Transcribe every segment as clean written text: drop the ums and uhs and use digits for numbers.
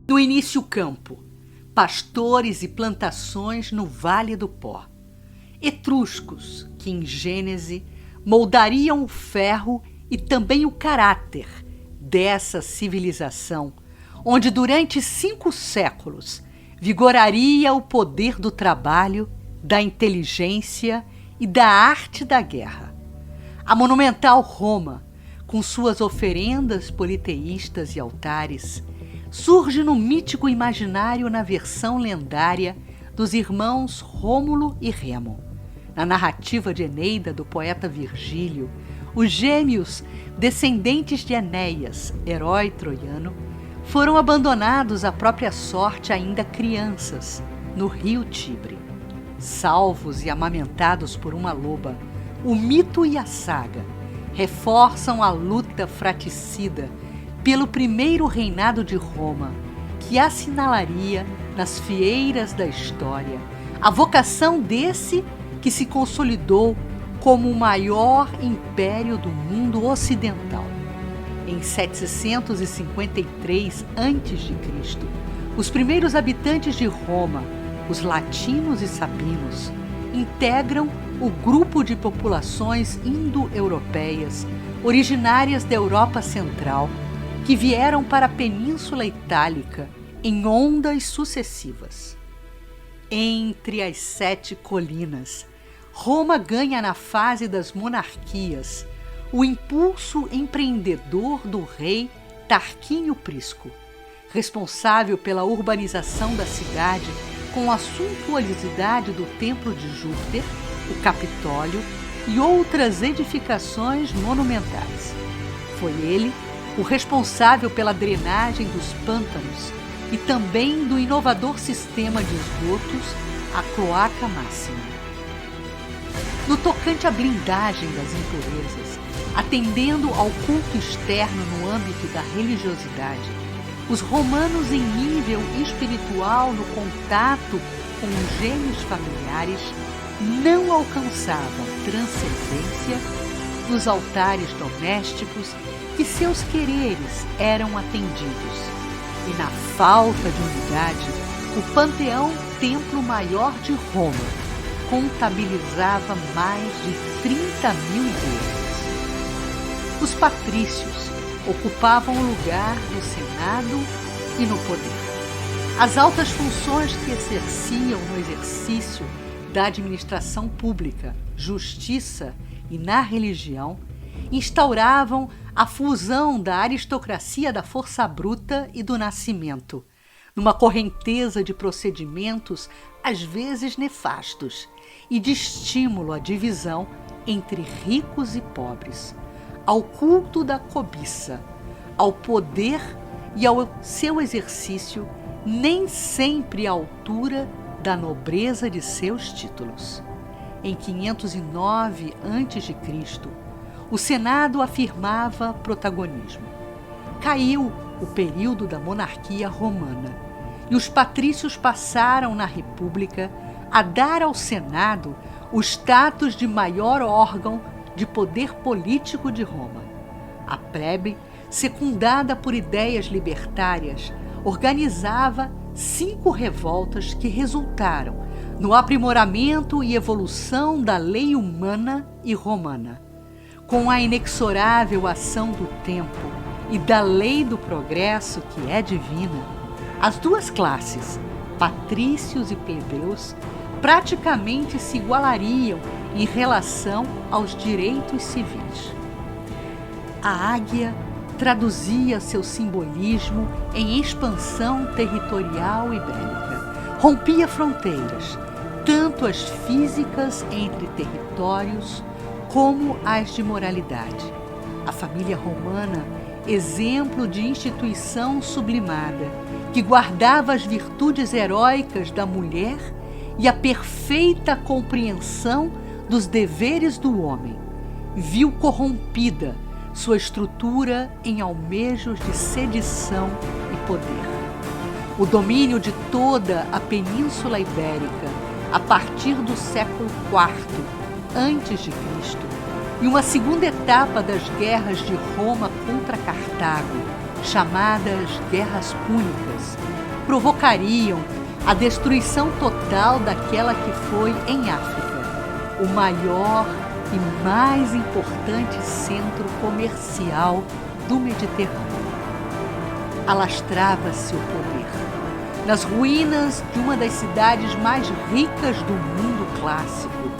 No início, campo, pastores e plantações no Vale do Pó. Etruscos, que em Gênese moldariam o ferro e também o caráter dessa civilização, onde durante 5 séculos vigoraria o poder do trabalho, da inteligência e da arte da guerra. A monumental Roma, com suas oferendas politeístas e altares, surge no mítico imaginário na versão lendária dos irmãos Rômulo e Remo. Na narrativa de Eneida do poeta Virgílio, os gêmeos, descendentes de Enéas, herói troiano, foram abandonados à própria sorte ainda crianças, no rio Tibre. Salvos e amamentados por uma loba, o mito e a saga reforçam a luta fraticida pelo primeiro reinado de Roma, que assinalaria nas fieiras da história a vocação desse que se consolidou como o maior império do mundo ocidental. Em 753 a.C., os primeiros habitantes de Roma, os latinos e sabinos, integram o grupo de populações indo-europeias originárias da Europa Central que vieram para a Península Itálica em ondas sucessivas. Entre as 7 colinas, Roma ganha na fase das monarquias o impulso empreendedor do rei Tarquínio Prisco, responsável pela urbanização da cidade com a suntuosidade do Templo de Júpiter, o Capitólio e outras edificações monumentais. Foi ele o responsável pela drenagem dos pântanos e também do inovador sistema de esgotos, a cloaca máxima. No tocante à blindagem das impurezas, atendendo ao culto externo no âmbito da religiosidade, os romanos em nível espiritual no contato com os gênios familiares não alcançavam transcendência nos altares domésticos que seus quereres eram atendidos. E na falta de unidade, o panteão Templo Maior de Roma contabilizava mais de 30.000 deuses. Os patrícios ocupavam o lugar no Senado e no poder. As altas funções que exerciam no exercício da administração pública, justiça e na religião instauravam a fusão da aristocracia da força bruta e do nascimento, numa correnteza de procedimentos às vezes nefastos e de estímulo à divisão entre ricos e pobres, ao culto da cobiça, ao poder e ao seu exercício nem sempre à altura da nobreza de seus títulos. Em 509 a.C., o Senado afirmava protagonismo. Caiu o período da monarquia romana e os patrícios passaram na República a dar ao Senado o status de maior órgão de poder político de Roma. A plebe, secundada por ideias libertárias, organizava 5 revoltas que resultaram no aprimoramento e evolução da lei humana e romana. Com a inexorável ação do tempo e da lei do progresso que é divina, as duas classes, patrícios e plebeus, praticamente se igualariam em relação aos direitos civis. A águia traduzia seu simbolismo em expansão territorial e bélica. Rompia fronteiras, tanto as físicas entre territórios como as de moralidade. A família romana, exemplo de instituição sublimada, que guardava as virtudes heróicas da mulher e a perfeita compreensão dos deveres do homem, viu corrompida sua estrutura em almejos de sedição e poder. O domínio de toda a Península Ibérica, a partir do século IV a.C., e uma segunda etapa das guerras de Roma contra Cartago, chamadas Guerras Púnicas, provocariam a destruição total daquela que foi, em África, o maior e mais importante centro comercial do Mediterrâneo. Alastrava-se o poder. Nas ruínas de uma das cidades mais ricas do mundo clássico,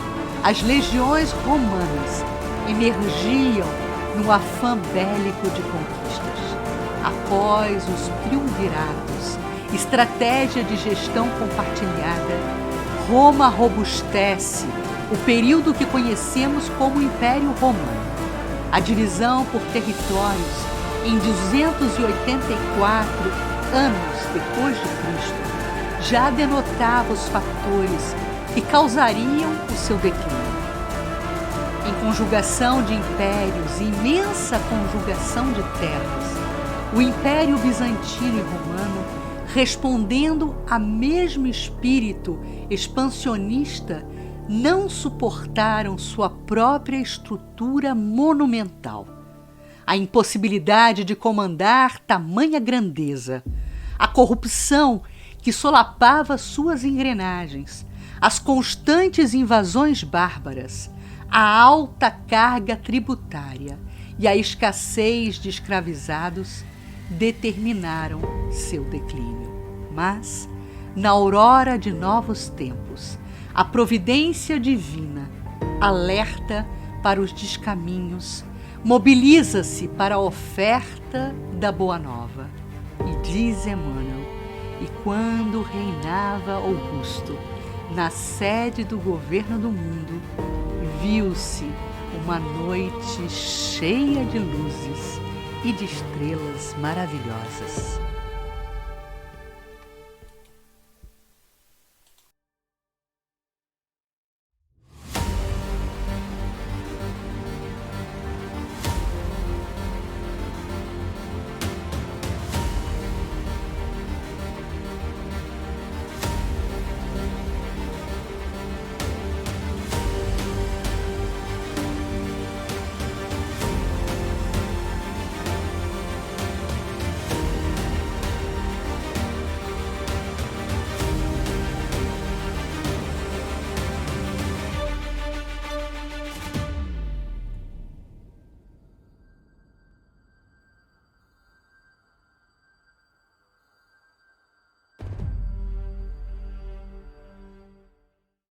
as legiões romanas emergiam no afã bélico de conquistas. Após os triunviratos, estratégia de gestão compartilhada, Roma robustece o período que conhecemos como Império Romano. A divisão por territórios em 284 anos depois de Cristo já denotava os fatores que causariam o seu declínio. Em conjugação de impérios e imensa conjugação de terras, o Império Bizantino e Romano, respondendo a mesmo espírito expansionista, não suportaram sua própria estrutura monumental. A impossibilidade de comandar tamanha grandeza, a corrupção que solapava suas engrenagens, as constantes invasões bárbaras, a alta carga tributária e a escassez de escravizados determinaram seu declínio. Mas, na aurora de novos tempos, a providência divina alerta para os descaminhos, mobiliza-se para a oferta da Boa Nova. E diz Emmanuel, e quando reinava Augusto, na sede do governo do mundo, viu-se uma noite cheia de luzes e de estrelas maravilhosas.